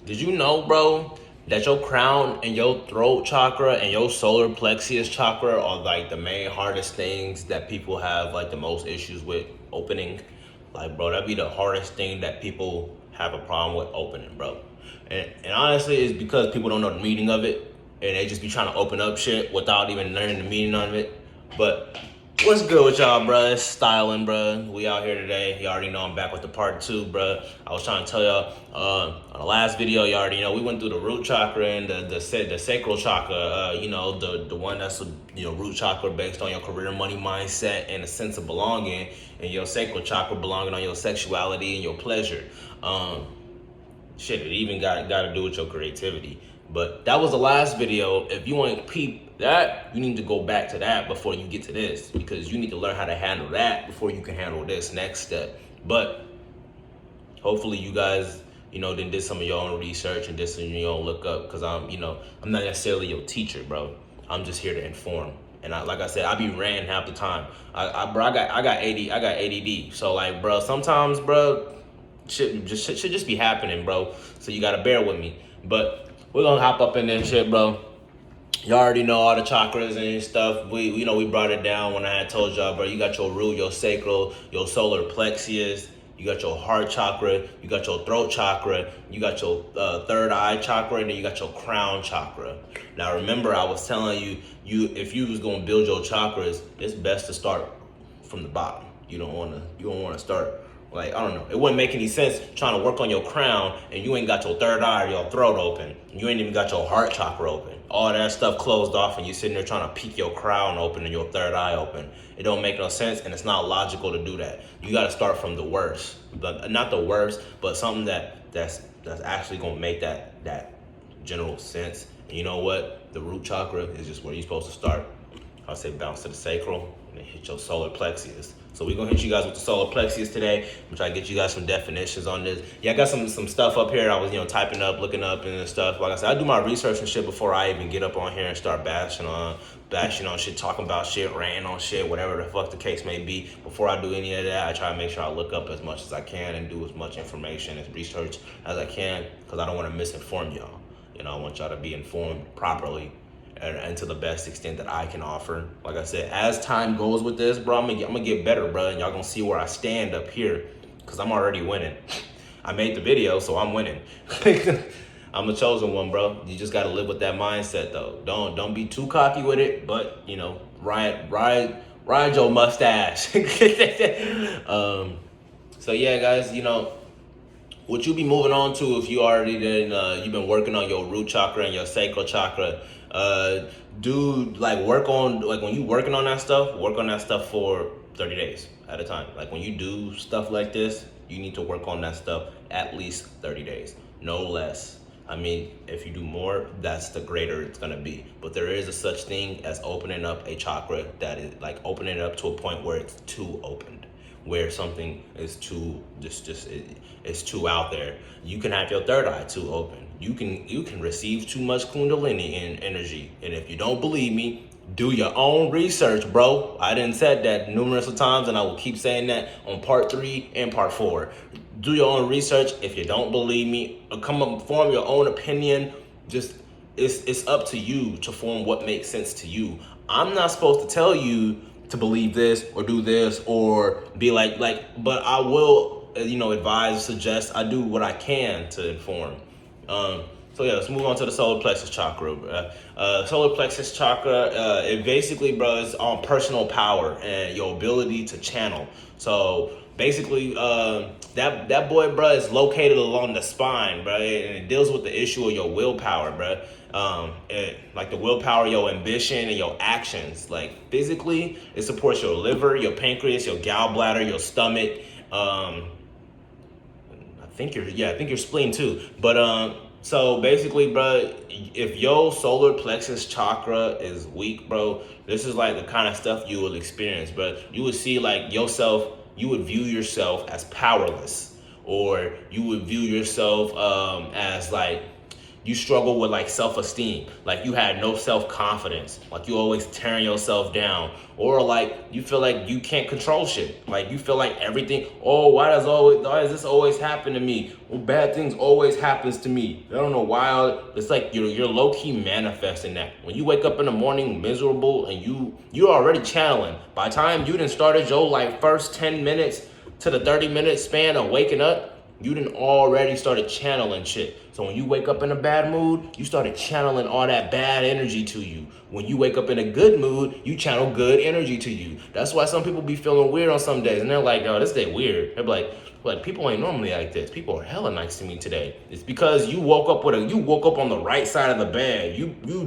Did you know, bro, that your crown and your throat chakra and your solar plexus chakra are like the main hardest things that people have like the most issues with opening? Like, bro, that'd be the hardest thing that people have a problem with opening, bro. And honestly, it's because people don't know the meaning of it, and they just be trying to open up shit without even learning the meaning of it. But what's good with y'all, bruh? It's styling, bruh. We out here today. You already know I'm back with the part 2, bruh. I was trying to tell y'all on the last video, you already know we went through the root chakra and the sacral chakra. The one that's root chakra based on your career, money, mindset, and a sense of belonging, and your sacral chakra belonging on your sexuality and your pleasure. Shit, it even got to do with your creativity. But that was the last video. If you want to peep that, you need to go back to that before you get to this, because you need to learn how to handle that before you can handle this next step. But hopefully you guys, then did some of your own research and did some of your own look up, because I'm not necessarily your teacher, bro. I'm just here to inform. And like I said, I be ran half the time. I got ADD. So like, bro, sometimes, bro, shit should just be happening, bro. So you gotta bear with me. But we're gonna hop up in this shit, bro. You already know all the chakras and stuff. We brought it down when I had told y'all, bro. You got your root, your sacral, your solar plexus. You got your heart chakra. You got your throat chakra. You got your third eye chakra, and then you got your crown chakra. Now remember, I was telling you, if you was gonna build your chakras, it's best to start from the bottom. You don't wanna start. Like, I don't know. It wouldn't make any sense trying to work on your crown and you ain't got your third eye or your throat open. You ain't even got your heart chakra open. All that stuff closed off and you sitting there trying to peek your crown open and your third eye open. It don't make no sense, and it's not logical to do that. You got to start from the worst. But not the worst, but something that's actually going to make that general sense. And you know what? The root chakra is just where you're supposed to start. I'll say bounce to the sacral and then hit your solar plexus. So we're gonna hit you guys with the solar plexus today. I'm trying to get you guys some definitions on this. Yeah, I got some stuff up here. I was typing up, looking up and stuff. Like I said, I do my research and shit before I even get up on here and start bashing on shit, talking about shit, ranting on shit, whatever the fuck the case may be. Before I do any of that, I try to make sure I look up as much as I can and do as much information as research as I can, because I don't want to misinform y'all. I want y'all to be informed properly and to the best extent that I can offer. Like I said, as time goes with this, bro, I'm gonna get better, bro, and y'all gonna see where I stand up here, because I'm already winning. I made the video, so I'm winning. I'm the chosen one, bro. You just gotta live with that mindset, though. Don't be too cocky with it, but ride your mustache. So yeah, guys, what you be moving on to, if you already you've been working on your root chakra and your sacral chakra, work on, like, when you work on that stuff for 30 days at a time. Like, when you do stuff like this, you need to work on that stuff at least 30 days, no less. I mean, if you do more, that's the greater it's gonna be. But there is a such thing as opening up a chakra that is like opening it up to a point where it's too opened, where something is too it's too out there. You can have your third eye too open. You can receive too much kundalini and energy. And if you don't believe me, do your own research, bro. I done said that numerous of times, and I will keep saying that on part 3 and part 4. Do your own research. If you don't believe me, form your own opinion. Just it's up to you to form what makes sense to you. I'm not supposed to tell you to believe this or do this or be like, but I will, advise, suggest. I do what I can to inform. So yeah, let's move on to the solar plexus chakra. Solar plexus chakra, it basically, bro, is on personal power and your ability to channel. So basically, that boy, bro, is located along the spine, bro, and it deals with the issue of your willpower, bro. Like the willpower, your ambition, and your actions. Like physically, it supports your liver, your pancreas, your gallbladder, your stomach. I think your spleen too. But so basically, bro, if your solar plexus chakra is weak, bro, this is like the kind of stuff you will experience, bro. You would see like yourself, you would view yourself as powerless, or you would view yourself as like you struggle with like self-esteem, like you had no self-confidence, like you always tearing yourself down, or like you feel like you can't control shit, like you feel like everything, oh, why does this always happen to me? Well, bad things always happens to me. I don't know why. It's like you're low-key manifesting that. When you wake up in the morning miserable and you're already channeling. By the time you done started your like first 10 minutes to the 30-minute span of waking up, you done already started channeling shit. So when you wake up in a bad mood, you started channeling all that bad energy to you. When you wake up in a good mood, you channel good energy to you. That's why some people be feeling weird on some days, and they're like, "Oh, this day weird." They're like people ain't normally like this. People are hella nice to me today. It's because you woke up on the right side of the bed. You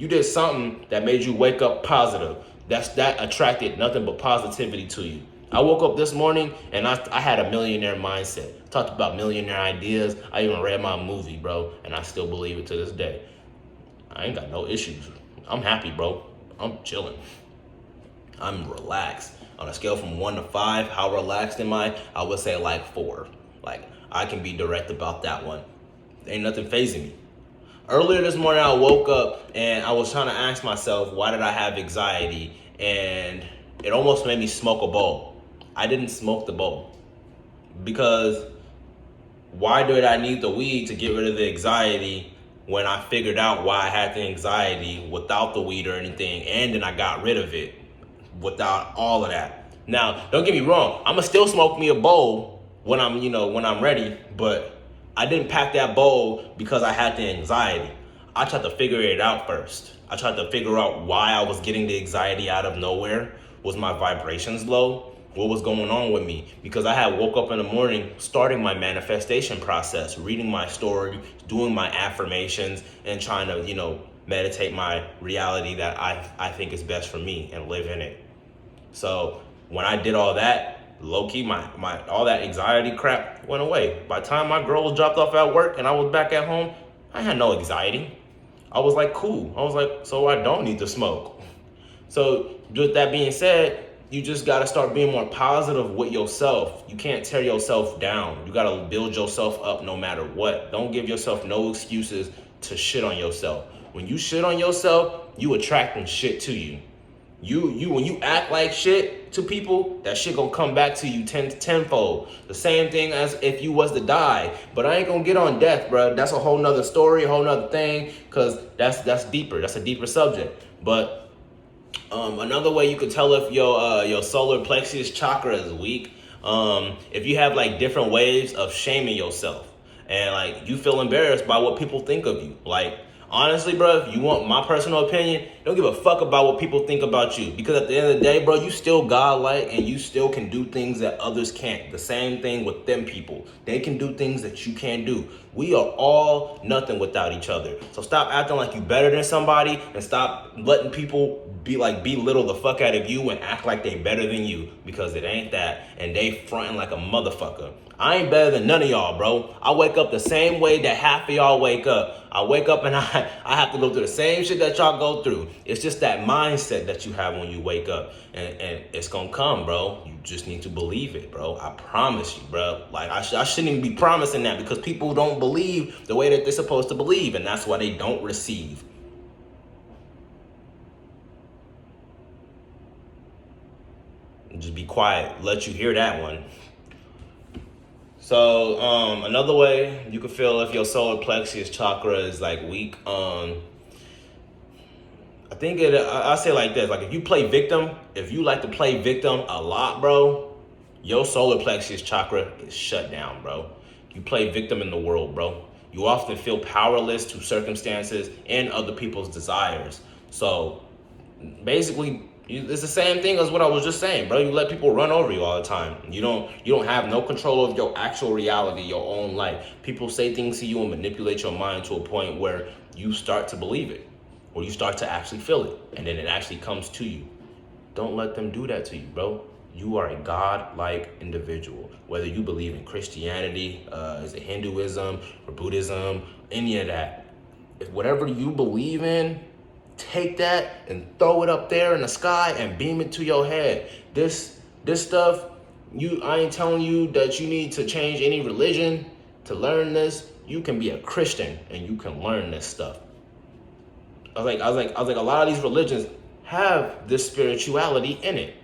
did something that made you wake up positive. That attracted nothing but positivity to you. I woke up this morning and I had a millionaire mindset. Talked about millionaire ideas. I even read my movie, bro, and I still believe it to this day. I ain't got no issues. I'm happy, bro. I'm chilling. I'm relaxed. On a scale from 1 to 5, how relaxed am I? I would say like 4. Like, I can be direct about that one. Ain't nothing phasing me. Earlier this morning, I woke up and I was trying to ask myself, why did I have anxiety? And it almost made me smoke a bowl. I didn't smoke the bowl because why did I need the weed to get rid of the anxiety when I figured out why I had the anxiety without the weed or anything, and then I got rid of it without all of that? Now, don't get me wrong, I'ma still smoke me a bowl when I'm ready, but I didn't pack that bowl because I had the anxiety. I tried to figure it out first. I tried to figure out why I was getting the anxiety out of nowhere. Was my vibrations low? What was going on with me? Because I had woke up in the morning, starting my manifestation process, reading my story, doing my affirmations, and trying to, meditate my reality that I think is best for me and live in it. So when I did all that, low-key, my all that anxiety crap went away. By the time my girl was dropped off at work and I was back at home, I had no anxiety. I was like, cool. I was like, so I don't need to smoke. So with that being said, you just got to start being more positive with yourself. You can't tear yourself down. You got to build yourself up no matter what. Don't give yourself no excuses to shit on yourself. When you shit on yourself, you attracting shit to you. When you act like shit to people, that shit gonna come back to you tenfold. The same thing as if you was to die. But I ain't gonna get on death, bro. That's a whole nother story, a whole nother thing, cause that's deeper. That's a deeper subject. But another way you could tell if your solar plexus chakra is weak, if you have like different waves of shaming yourself and like you feel embarrassed by what people think of you. Like, honestly, bro, if you want my personal opinion, don't give a fuck about what people think about you. Because at the end of the day, bro, you still godlike and you still can do things that others can't. The same thing with them people. They can do things that you can't do. We are all nothing without each other. So stop acting like you better than somebody and stop letting people belittle the fuck out of you and act like they better than you, because it ain't that, and they fronting like a motherfucker. I ain't better than none of y'all, bro. I wake up the same way that half of y'all wake up. I wake up and I have to go through the same shit that y'all go through. It's just that mindset that you have when you wake up, and it's gonna come, bro. You just need to believe it, bro. I promise you, bro. Like, I shouldn't even be promising that, because people don't believe the way that they're supposed to believe, and that's why they don't receive. Just be quiet. Let you hear that one. So another way you can feel if your solar plexus chakra is like weak, I think I say like this: like if you like to play victim a lot, bro, your solar plexus chakra is shut down, bro. You play victim in the world, bro. You often feel powerless to circumstances and other people's desires. So basically, it's the same thing as what I was just saying, bro. You let people run over you all the time. You don't have no control of your actual reality, your own life. People say things to you and manipulate your mind to a point where you start to believe it, or you start to actually feel it, and then it actually comes to you. Don't let them do that to you, bro. You are a God-like individual. Whether you believe in Christianity, is it Hinduism or Buddhism, any of that. If whatever you believe in, take that and throw it up there in the sky and beam it to your head. This stuff, I ain't telling you that you need to change any religion to learn this, you can be a Christian and you can learn this stuff. I was like, a lot of these religions have this spirituality in it.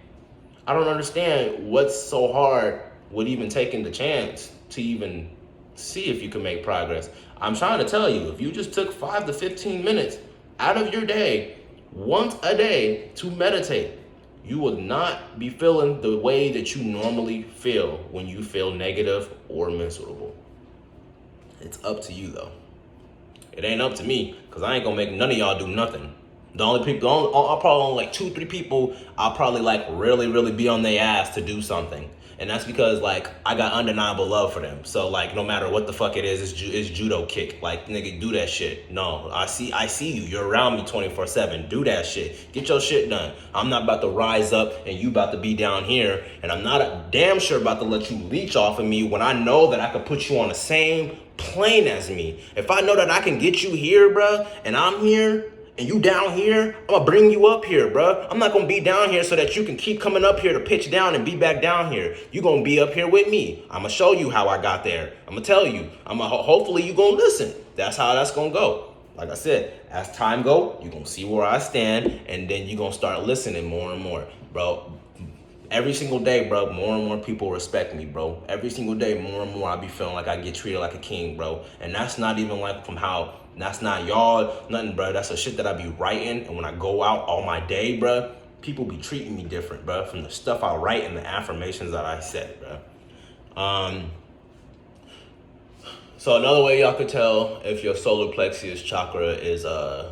I don't understand what's so hard with even taking the chance to even see if you can make progress. I'm trying to tell you, if you just took 5 to 15 minutes out of your day, once a day, to meditate, you will not be feeling the way that you normally feel when you feel negative or miserable. It's up to you though. It ain't up to me, because I ain't gonna make none of y'all do nothing. I'll probably only like 2-3 people, I'll probably like really be on their ass to do something. And that's because like I got undeniable love for them. So like no matter what the fuck it is, it's judo kick. Like nigga, do that shit. No, I see you. You're around me 24/7. Do that shit. Get your shit done. I'm not about to rise up and you about to be down here. And I'm not damn sure about to let you leech off of me when I know that I could put you on the same plane as me. If I know that I can get you here, bruh, and I'm here, and you down here, I'm gonna bring you up here, bruh. I'm not gonna be down here so that you can keep coming up here to pitch down and be back down here. You gonna be up here with me. I'm gonna show you how I got there. I'm gonna tell you. Hopefully you gonna listen. That's how that's gonna go. Like I said, as time go, you gonna see where I stand, and then you gonna start listening more and more, bro. Every single day, bro, more and more people respect me, bro. Every single day, more and more I be feeling like I get treated like a king, bro. And that's not even like from how, that's not y'all, nothing, bro. That's the shit that I be writing. And when I go out all my day, bro, people be treating me different, bro. From the stuff I write and the affirmations that I said, bro. So another way y'all could tell if your solar plexus chakra is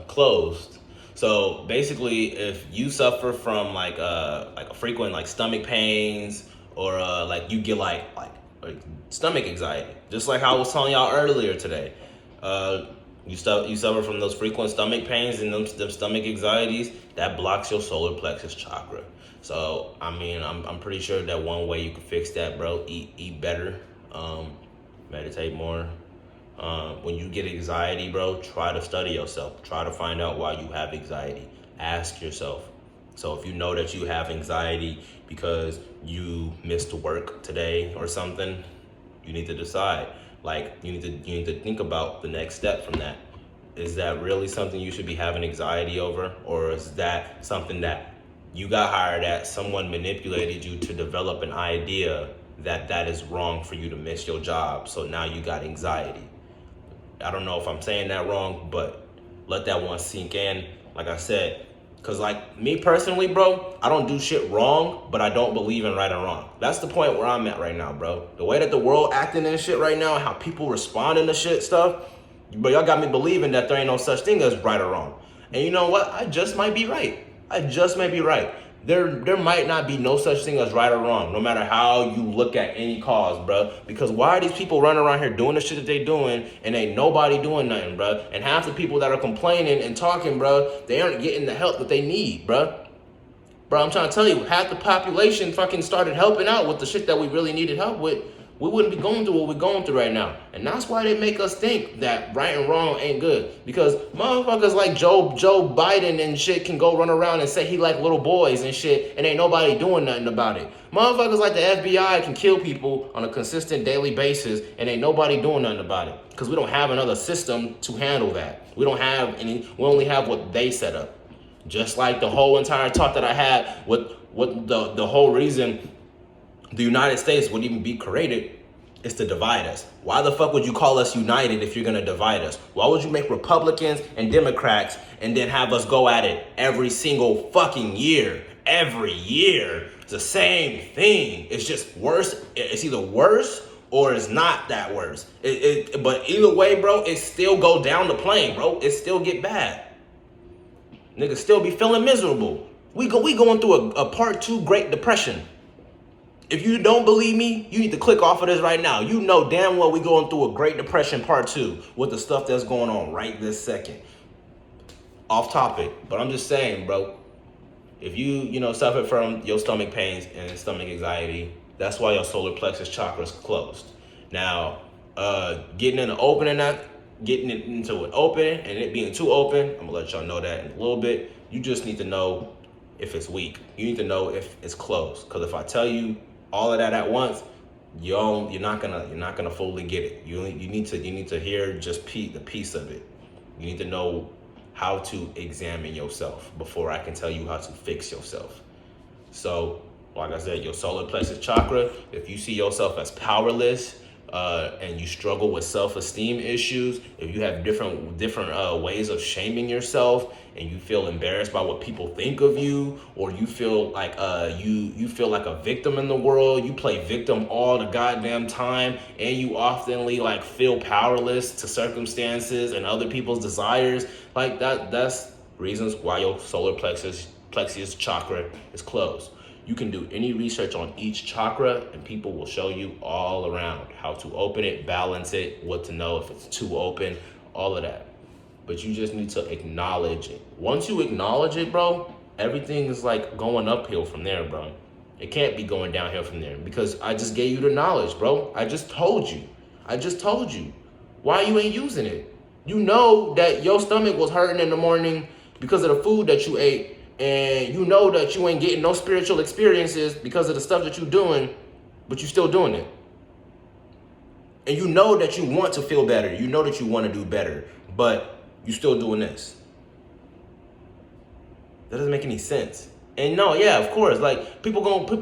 closed. So basically, if you suffer from like a frequent like stomach pains, or like you get like stomach anxiety, just like how I was telling y'all earlier today, you suffer from those frequent stomach pains and them stomach anxieties, that blocks your solar plexus chakra. So I mean, I'm pretty sure that one way you can fix that, bro, eat better, meditate more. When you get anxiety, bro, try to study yourself. Try to find out why you have anxiety. Ask yourself. So if you know that you have anxiety because you missed work today or something, you need to decide. Like you need to think about the next step from that. Is that really something you should be having anxiety over, or is that something that you got hired at? Someone manipulated you to develop an idea that is wrong for you to miss your job. So now you got anxiety. I don't know if I'm saying that wrong, but let that one sink in. Like I said, because like me personally, bro, I don't do shit wrong, but I don't believe in right and wrong. That's the point where I'm at right now, bro. The way that the world acting and shit right now, how people responding to shit stuff, but y'all got me believing that there ain't no such thing as right or wrong. And you know what? I just might be right. There might not be no such thing as right or wrong, no matter how you look at any cause, bro. Because why are these people running around here doing the shit that they doing and ain't nobody doing nothing, bro? And half the people that are complaining and talking, bro, they aren't getting the help that they need, bro. Bro, I'm trying to tell you, half the population fucking started helping out with the shit that we really needed help with. We wouldn't be going through what we're going through right now. And that's why they make us think that right and wrong ain't good. Because motherfuckers like Joe Biden and shit can go run around and say he like little boys and shit, and ain't nobody doing nothing about it. Motherfuckers like the FBI can kill people on a consistent daily basis, and ain't nobody doing nothing about it. Because we don't have another system to handle that. We only have what they set up. Just like the whole entire talk that I had with the whole reason the United States would even be created is to divide us. Why the fuck would you call us united if you're gonna divide us? Why would you make Republicans and Democrats and then have us go at it every single fucking year? Every year. It's the same thing. It's just worse. It's either worse or it's not that worse. But either way, bro, it still go down the plane, bro. It still get bad. Niggas still be feeling miserable. We going through a part 2 Great Depression. If you don't believe me, you need to click off of this right now. You know damn well we going through a Great Depression part 2 with the stuff that's going on right this second. Off topic, but I'm just saying, bro. If you suffer from your stomach pains and stomach anxiety, that's why your solar plexus chakra is closed. Now, getting it into an open and it being too open, I'm gonna let y'all know that in a little bit. You just need to know if it's weak. You need to know if it's closed. Because if I tell you all of that at once, you're not gonna fully get it. You need to hear just the piece of it. You need to know how to examine yourself before I can tell you how to fix yourself. So, like I said, your solar plexus chakra, if you see yourself as powerless, and you struggle with self-esteem issues, if you have different ways of shaming yourself, and you feel embarrassed by what people think of you, or you feel like you feel like a victim in the world, you play victim all the goddamn time, and you oftenly like feel powerless to circumstances and other people's desires, like that's reasons why your solar plexus chakra is closed. You can do any research on each chakra and people will show you all around how to open it, balance it, what to know if it's too open, all of that. But you just need to acknowledge it. Once you acknowledge it, bro, everything is like going uphill from there, bro. It can't be going downhill from there because I just gave you the knowledge, bro. I just told you. Why you ain't using it? You know that your stomach was hurting in the morning because of the food that you ate, and you know that you ain't getting no spiritual experiences because of the stuff that you're doing, but you're still doing it. And you know that you want to feel better. You know that you want to do better, but you're still doing this. That doesn't make any sense. And no, yeah, of course, like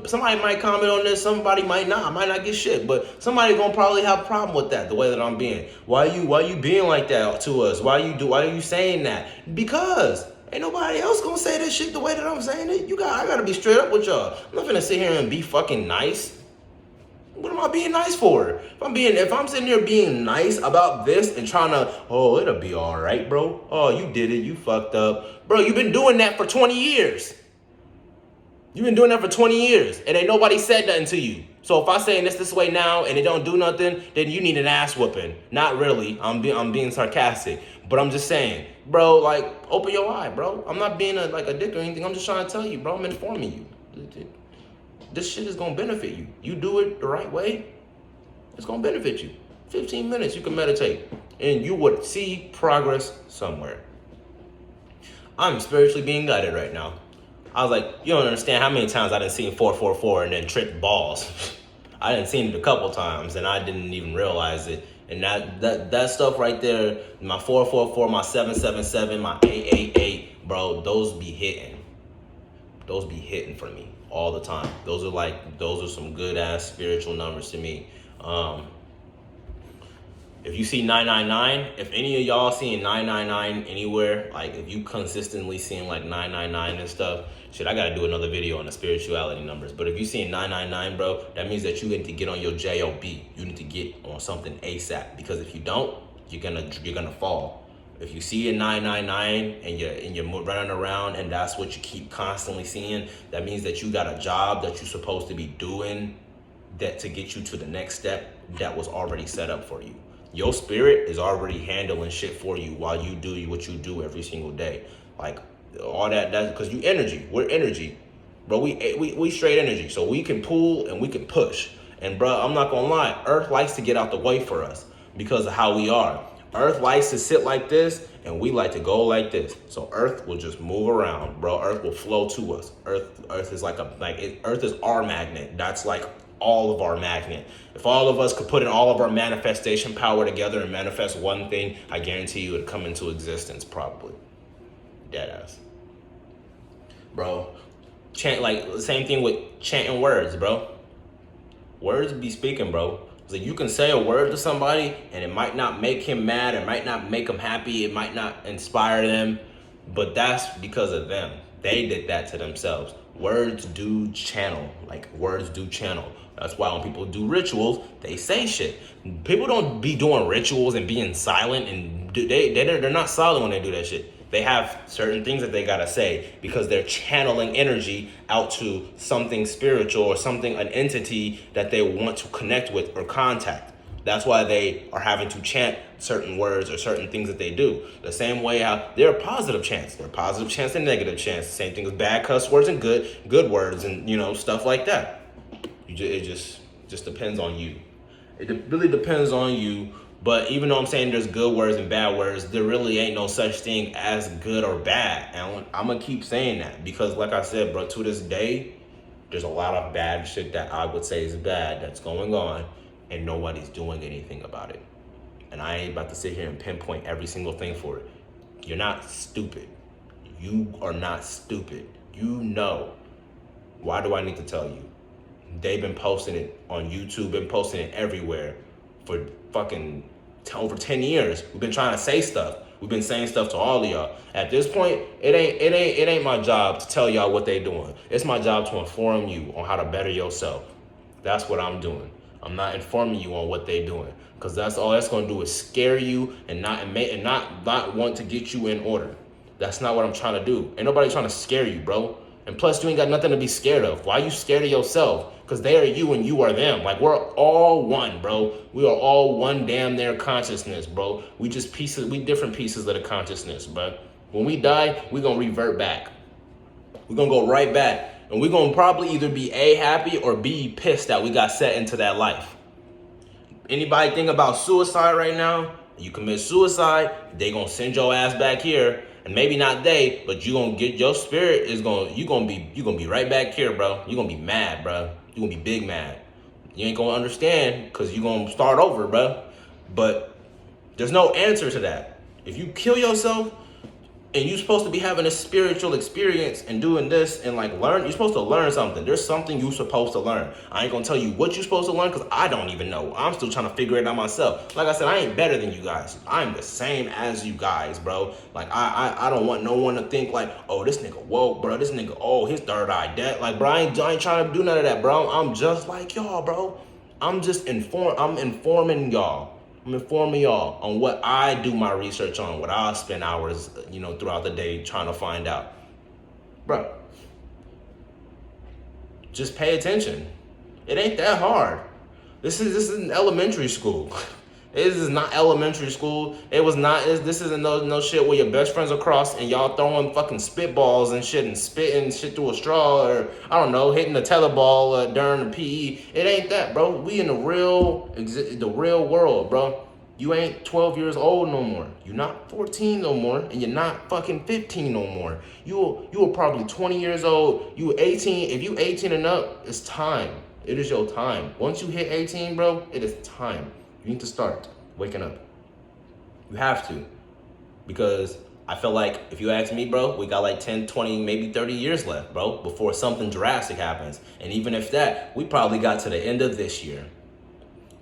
somebody might comment on this, somebody might not get shit, but somebody gonna probably have a problem with that, the way that I'm being. Why you being like that to us? Why are you saying that? Because ain't nobody else gonna say this shit the way that I'm saying it. I gotta be straight up with y'all. I'm not gonna sit here and be fucking nice. What am I being nice for? If I'm sitting here being nice about this and trying to, oh, it'll be all right, bro. Oh, you did it. You fucked up. Bro, you've been doing that for 20 years. You've been doing that for 20 years and ain't nobody said nothing to you. So if I saying this way now and it don't do nothing, then you need an ass whooping. Not really. I'm being sarcastic. But I'm just saying, bro, like, open your eye, bro. I'm not being a dick or anything. I'm just trying to tell you, bro. I'm informing you. This shit is going to benefit you. You do it the right way, it's going to benefit you. 15 minutes, you can meditate. And you would see progress somewhere. I'm spiritually being guided right now. I was like, you don't understand how many times I done seen 444 and then tripped balls. I done seen it a couple times and I didn't even realize it. And that stuff right there, my 444, my 777, my 888, bro, those be hitting. Those be hitting for me all the time. Those are some good ass spiritual numbers to me. If you see 999, if any of y'all seeing 999 anywhere, like if you consistently seeing like 999 and stuff, shit, I gotta do another video on the spirituality numbers. But if you seeing 999, bro, that means that you need to get on your JOB. You need to get on something ASAP, because if you don't, you're gonna fall. If you see a 999 and you're running around and that's what you keep constantly seeing, that means that you got a job that you're supposed to be doing that to get you to the next step that was already set up for you. Your spirit is already handling shit for you while you do what you do every single day. Like all that's because you energy. We're energy, bro. We straight energy, so we can pull and we can push. And bro, I'm not gonna lie, Earth likes to get out the way for us because of how we are. Earth likes to sit like this, and we like to go like this. So Earth will just move around, bro. Earth will flow to us. Earth is Earth is our magnet. That's like all of our magnet. If all of us could put in all of our manifestation power together and manifest one thing, I guarantee you it'd come into existence probably. Deadass. Bro, chant, like the same thing with chanting words, bro. Words be speaking, bro. So you can say a word to somebody and it might not make him mad, it might not make him happy, it might not inspire them, but that's because of them. They did that to themselves. Words do channel. That's why when people do rituals, they say shit. People don't be doing rituals and being silent, and they're not silent when they do that shit. They have certain things that they gotta say because they're channeling energy out to something spiritual or something, an entity that they want to connect with or contact. That's why they are having to chant certain words or certain things that they do. The same way how there are positive chants. There are positive chants and negative chants. The same thing as bad cuss words and good words and, stuff like that. It just depends on you. It really depends on you. But even though I'm saying there's good words and bad words, there really ain't no such thing as good or bad. And I'm going to keep saying that because like I said, bro, to this day, There's a lot of bad shit that I would say is bad that's going on, and nobody's doing anything about it. And I ain't about to sit here and pinpoint every single thing for it. You're not stupid. You are not stupid. You know. Why do I need to tell you? They've been posting it on YouTube, been posting it everywhere for fucking over 10 years. We've been trying to say stuff. We've been saying stuff to all of y'all. At this point, it ain't my job to tell y'all what they doing. It's my job to inform you on how to better yourself. That's what I'm doing. I'm not informing you on what they doing, because that's all that's gonna do is scare you and not want to get you in order. That's not what I'm trying to do. Ain't nobody trying to scare you, bro. And plus, you ain't got nothing to be scared of. Why are you scared of yourself? Because they are you and you are them. Like, we're all one, bro. We are all one damn near consciousness, bro. We different pieces of the consciousness, bro. When we die, we gonna revert back. We're gonna go right back. And we're gonna probably either be A, happy, or B, pissed that we got set into that life. Anybody think about suicide right now? You commit suicide, they gonna send your ass back here. And maybe not they, but you gonna get your spirit is gonna you gonna be right back here, bro. You gonna be mad, bro. You gonna be big mad. You ain't gonna understand because you gonna start over, bro. But there's no answer to that. If you kill yourself and you're supposed to be having a spiritual experience and doing this and like learn, you're supposed to learn something. There's something you're supposed to learn. I ain't gonna tell you what you're supposed to learn because I don't even know. I'm still trying to figure it out myself. Like I said, I ain't better than you guys. I'm the same as you guys, bro. Like I don't want no one to think like, oh, this nigga woke, bro. This nigga, oh, his third eye dead. Like, bro, I ain't trying to do none of that, bro. I'm just like y'all, bro. I'm informing y'all. I'm informing y'all on what I do my research on, what I spend hours, throughout the day trying to find out. Bro, just pay attention. It ain't that hard. This isn't elementary school. This is not elementary school. It was not. This isn't no shit where your best friends are cross and y'all throwing fucking spitballs and shit and spitting shit through a straw, or I don't know, hitting the teleball during the PE. It ain't that, bro. We in the real world, bro. You ain't 12 years old no more. You're not 14 no more, and you're not fucking 15 no more. You were probably 20 years old. You were 18. If you 18 and up, it's time. It is your time. Once you hit 18, bro, it is time. You need to start waking up. You have to. Because I feel like, if you ask me, bro, we got like 10, 20, maybe 30 years left, bro, before something drastic happens. And even if that, we probably got to the end of this year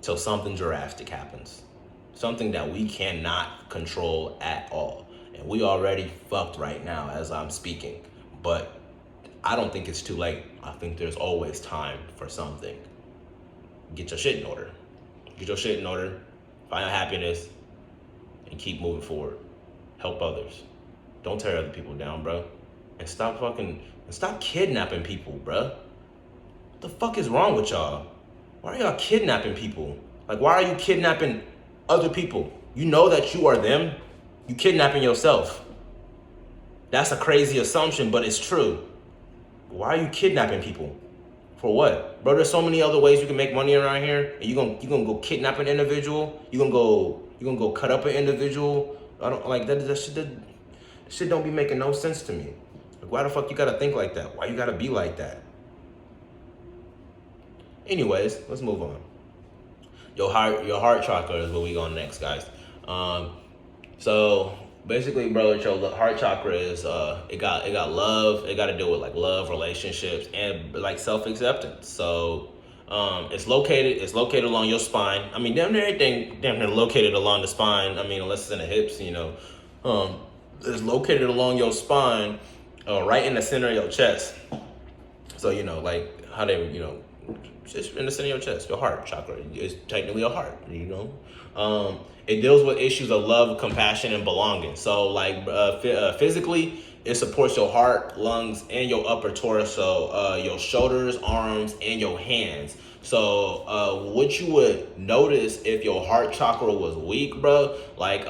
till something drastic happens. Something that we cannot control at all. And we already fucked right now as I'm speaking. But I don't think it's too late. I think there's always time for something. Get your shit in order. Get your shit in order, find your happiness, and keep moving forward. Help others. Don't tear other people down, bro. And stop kidnapping people, bro. What the fuck is wrong with y'all? Why are y'all kidnapping people? Like, why are you kidnapping other people? You know that you are them. You kidnapping yourself. That's a crazy assumption, but it's true. Why are you kidnapping people? For what? Bro, there's so many other ways you can make money around here, and you gonna go kidnap an individual, you gonna go cut up an individual. I don't like that shit don't be making no sense to me. Like, why the fuck you gotta think like that? Why you gotta be like that? Anyways, let's move on. Your heart chakra is where we going next, guys. So basically, bro, your heart chakra is it got love. It got to do with like love, relationships, and like self-acceptance. So it's located along your spine. I mean, damn near everything damn near located along the spine. I mean, unless it's in the hips, it's located along your spine, right in the center of your chest. So like how they just in the center of your chest, your heart chakra is technically a heart. It deals with issues of love, compassion, and belonging. So like physically, it supports your heart, lungs, and your upper torso, your shoulders, arms, and your hands. So what you would notice if your heart chakra was weak, bro, like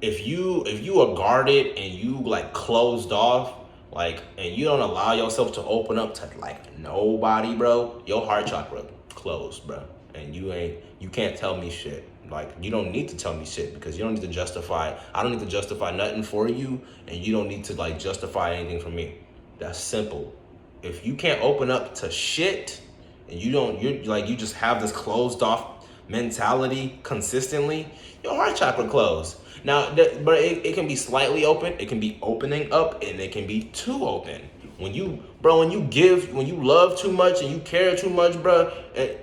if you are guarded and you like closed off, like, and you don't allow yourself to open up to like nobody, bro, your heart chakra closed, bro. And you can't tell me shit. Like, you don't need to tell me shit because you don't need to justify. I don't need to justify nothing for you, and you don't need to like justify anything for me. That's simple. If you can't open up to shit, and you just have this closed off mentality consistently, your heart chakra closed. Now, but it can be slightly open. It can be opening up, and it can be too open. When you, bro, when you love too much and you care too much, bro,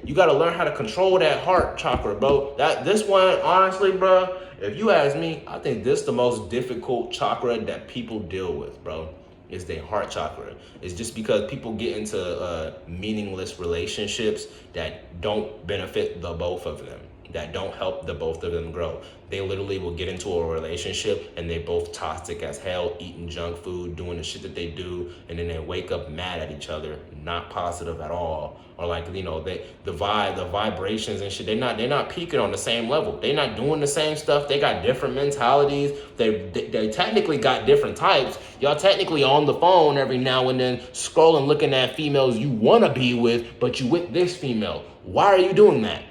you got to learn how to control that heart chakra, bro. This one, honestly, bro, if you ask me, I think this is the most difficult chakra that people deal with, bro. Is their heart chakra. It's just because people get into meaningless relationships that don't benefit the both of them, that don't help the both of them grow. They literally will get into a relationship and they both toxic as hell, eating junk food, doing the shit that they do, and then they wake up mad at each other, not positive at all. Or like, the vibrations and shit, they're not peaking on the same level. They're not doing the same stuff. They got different mentalities. They technically got different types. Y'all technically on the phone every now and then scrolling, looking at females you wanna be with, but you with this female. Why are you doing that?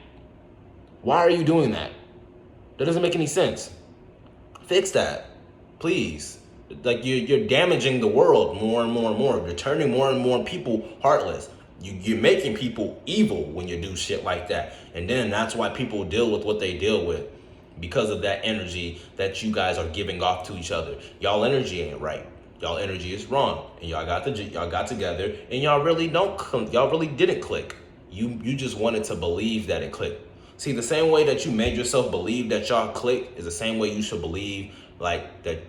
Why are you doing that? That doesn't make any sense. Fix that, please. Like you're damaging the world more and more and more. You're turning more and more people heartless. You're making people evil when you do shit like that. And then that's why people deal with what they deal with, because of that energy that you guys are giving off to each other. Y'all energy ain't right. Y'all energy is wrong. And y'all got together and y'all really didn't click. You just wanted to believe that it clicked. See, the same way that you made yourself believe that y'all clicked is the same way you should believe like that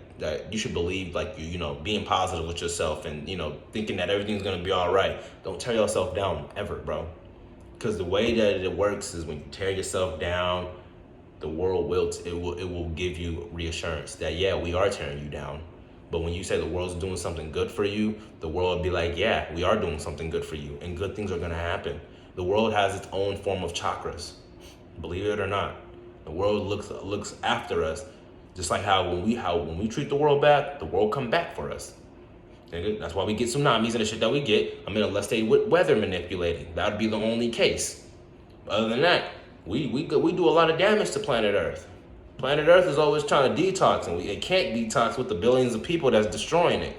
you should believe like being positive with yourself and thinking that everything's gonna be all right. Don't tear yourself down ever, bro. Because the way that it works is when you tear yourself down, the world will give you reassurance that yeah, we are tearing you down. But when you say the world's doing something good for you, the world will be like, yeah, we are doing something good for you, and good things are gonna happen. The world has its own form of chakras. Believe it or not, the world looks after us, just like how when we treat the world bad, the world come back for us. That's why we get tsunamis and the shit that we get. I mean, unless they weather manipulating, that would be the only case. Other than that, we do a lot of damage to planet Earth. Planet Earth is always trying to detox, and it can't detox with the billions of people that's destroying it.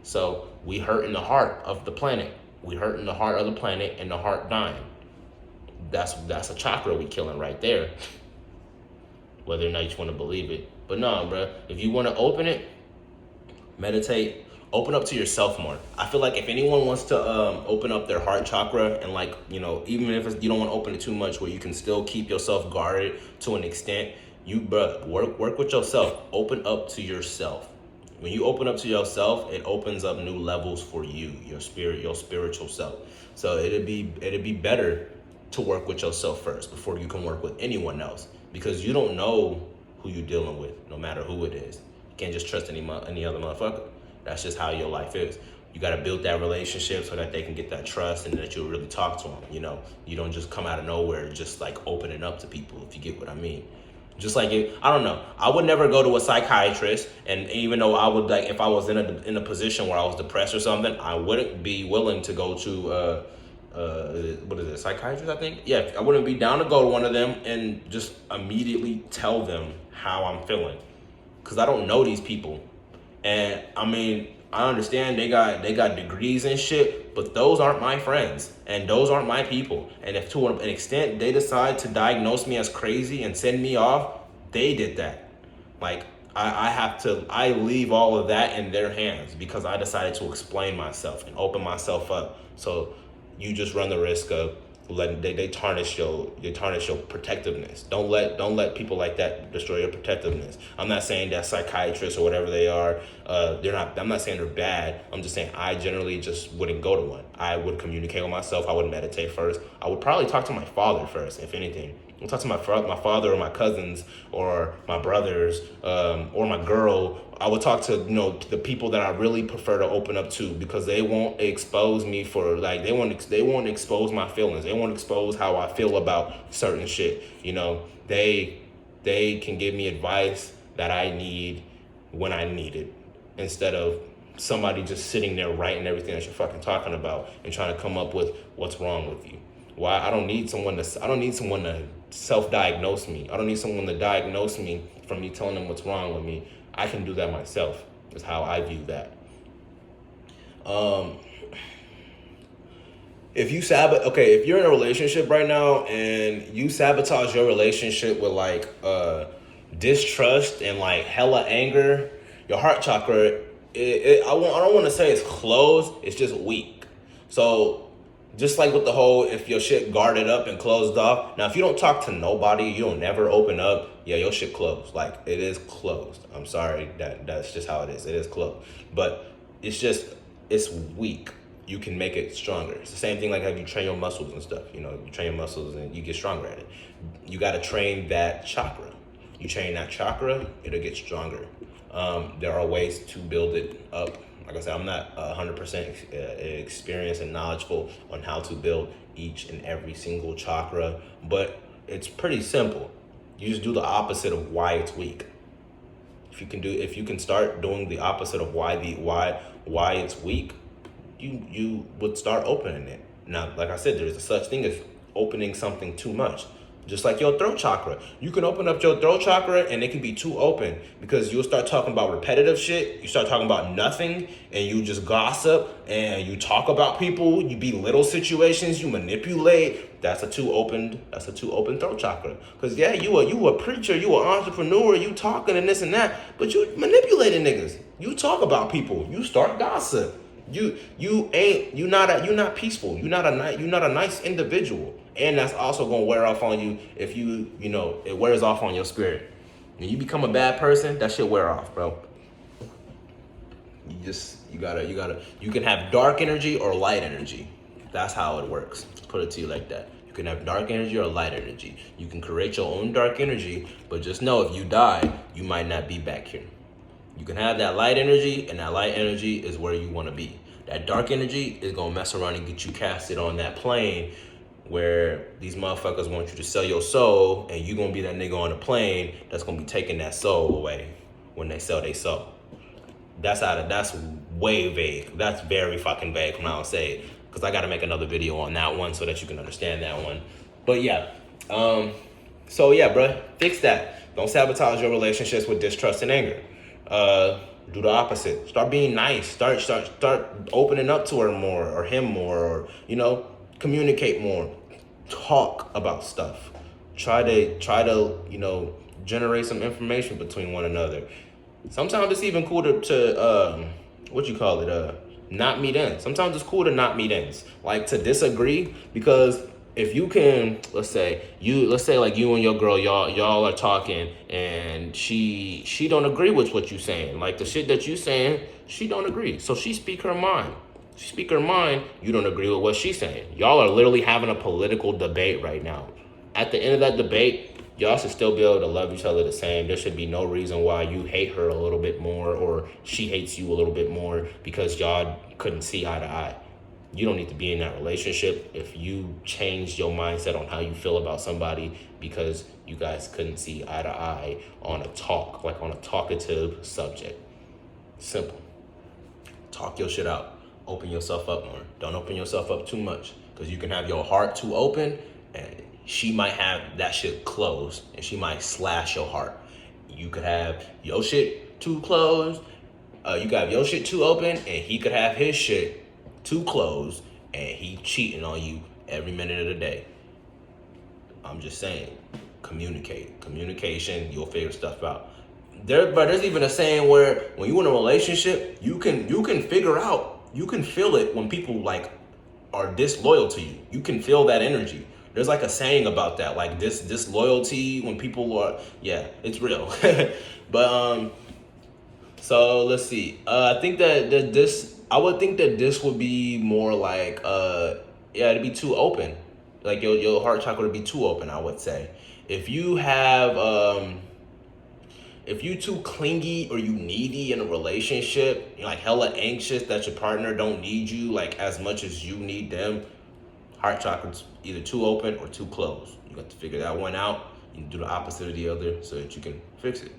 So we hurt in the heart of the planet. We hurt in the heart of the planet, and the heart dying. That's a chakra we killing right there. Whether or not you want to believe it. But no, bro, if you want to open it, meditate, open up to yourself more. I feel like if anyone wants to open up their heart chakra and even if you don't want to open it too much where you can still keep yourself guarded to an extent, work with yourself. Open up to yourself. When you open up to yourself, it opens up new levels for you, your spiritual self. So it'd be better to work with yourself first before you can work with anyone else, because you don't know who you're dealing with, no matter who it is. You can't just trust any other motherfucker. That's just how your life is. You got to build that relationship so that they can get that trust and that you'll really talk to them. You don't just come out of nowhere just like opening up to people, if you get what I mean. Just like I don't know. I would never go to a psychiatrist, and even though I would if I was in a position where I was depressed or something, I wouldn't be willing to go to what is it, psychiatrist, I think? Yeah, I wouldn't be down to go to one of them and just immediately tell them how I'm feeling, because I don't know these people. And I mean, I understand they got degrees and shit, but those aren't my friends and those aren't my people. And if to an extent they decide to diagnose me as crazy and send me off, they did that. Like I leave all of that in their hands because I decided to explain myself and open myself up. So you just run the risk of letting they tarnish your protectiveness. Don't let people like that destroy your protectiveness. I'm not saying that psychiatrists or whatever they are, I'm not saying they're bad. I'm just saying I generally just wouldn't go to one. I would communicate with myself. I would meditate first. I would probably talk to my father first, if anything. I'll talk to my father or my cousins or my brothers or my girl. I would talk to the people that I really prefer to open up to, because they won't expose me for they won't expose my feelings. They won't expose how I feel about certain shit. They can give me advice that I need when I need it, instead of somebody just sitting there writing everything that you're fucking talking about and trying to come up with what's wrong with you. Why? I don't need someone to self-diagnose me. I don't need someone to diagnose me from me telling them what's wrong with me. I can do that myself, is how I view that. if you're in a relationship right now and you sabotage your relationship with like distrust and like hella anger, your heart chakra, I don't want to say it's closed, it's just weak. So just like with the whole, if your shit guarded up and closed off. Now, if you don't talk to nobody, you don't never open up. Yeah, your shit closed. Like, it is closed. I'm sorry, that's just how it is. It is closed, but it's weak. You can make it stronger. It's the same thing like how you train your muscles and stuff. You know, you train your muscles and you get stronger at it. You got to train that chakra. You train that chakra, it'll get stronger. There are ways to build it up. Like I said, I'm not 100% experienced and knowledgeable on how to build each and every single chakra, but it's pretty simple. You just do the opposite of why it's weak. If you can start doing the opposite of why it's weak, you would start opening it. Now, like I said, there's a such thing as opening something too much. Just like your throat chakra. You can open up your throat chakra and it can be too open because you'll start talking about repetitive shit. You start talking about nothing and you just gossip and you talk about people. You belittle situations. You manipulate. That's a too open throat chakra. Because yeah, you a preacher. You an entrepreneur. You talking and this and that. But you manipulating niggas. You talk about people. You start gossip. You're not peaceful. You're not a nice individual. And that's also gonna wear off on you if it wears off on your spirit. When you become a bad person, that shit wear off, bro. You can have dark energy or light energy. That's how it works. Put it to you like that. You can have dark energy or light energy. You can create your own dark energy, but just know if you die, you might not be back here. You can have that light energy, and that light energy is where you want to be. That dark energy is gonna mess around and get you casted on that plane where these motherfuckers want you to sell your soul, and you gonna be that nigga on the plane that's gonna be taking that soul away when they sell their soul. That's way vague. That's very fucking vague when I don't say it, because I gotta make another video on that one so that you can understand that one. But yeah, so yeah, bruh, fix that. Don't sabotage your relationships with distrust and anger. Do the opposite. Start being nice. Start opening up to her more or him more, or communicate more. Talk about stuff. Try to generate some information between one another. Sometimes it's even cool to not meet ends. Sometimes it's cool to not meet ends. Like to disagree, because if you can, let's say like you and your girl, y'all are talking and she don't agree with what you saying. Like the shit that you saying, she don't agree. So she speak her mind. You don't agree with what she's saying. Y'all are literally having a political debate right now. At the end of that debate, y'all should still be able to love each other the same. There should be no reason why you hate her a little bit more or she hates you a little bit more because y'all couldn't see eye to eye. You don't need to be in that relationship if you changed your mindset on how you feel about somebody because you guys couldn't see eye to eye on a talkative subject. Simple. Talk your shit out. Open yourself up more. Don't open yourself up too much, because you can have your heart too open and she might have that shit closed and she might slash your heart. You could have your shit too closed. You could have your shit too open and he could have his shit too closed and he cheating on you every minute of the day. I'm just saying, communication, you'll figure stuff out. But there's even a saying where when you're in a relationship, you can figure out, you can feel it when people like are disloyal to you. You can feel that energy. There's like a saying about that, like disloyalty when people are, yeah, it's real. But so let's see. I think that I would think that this would be more like it'd be too open. Like your heart chakra would be too open, I would say. If you have if you too clingy or you needy in a relationship, you're like hella anxious that your partner don't need you like as much as you need them, heart chakra's either too open or too closed. You got to figure that one out. You can do the opposite of the other so that you can fix it.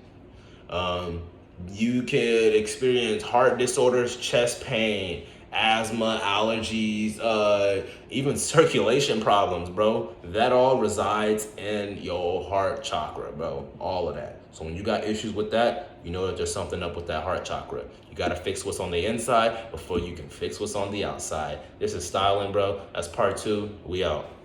You could experience heart disorders, chest pain, asthma, allergies, even circulation problems, bro. That all resides in your heart chakra, bro. All of that. So when you got issues with that, you know that there's something up with that heart chakra. You gotta fix what's on the inside before you can fix what's on the outside. This is styling, bro. That's part 2. We out.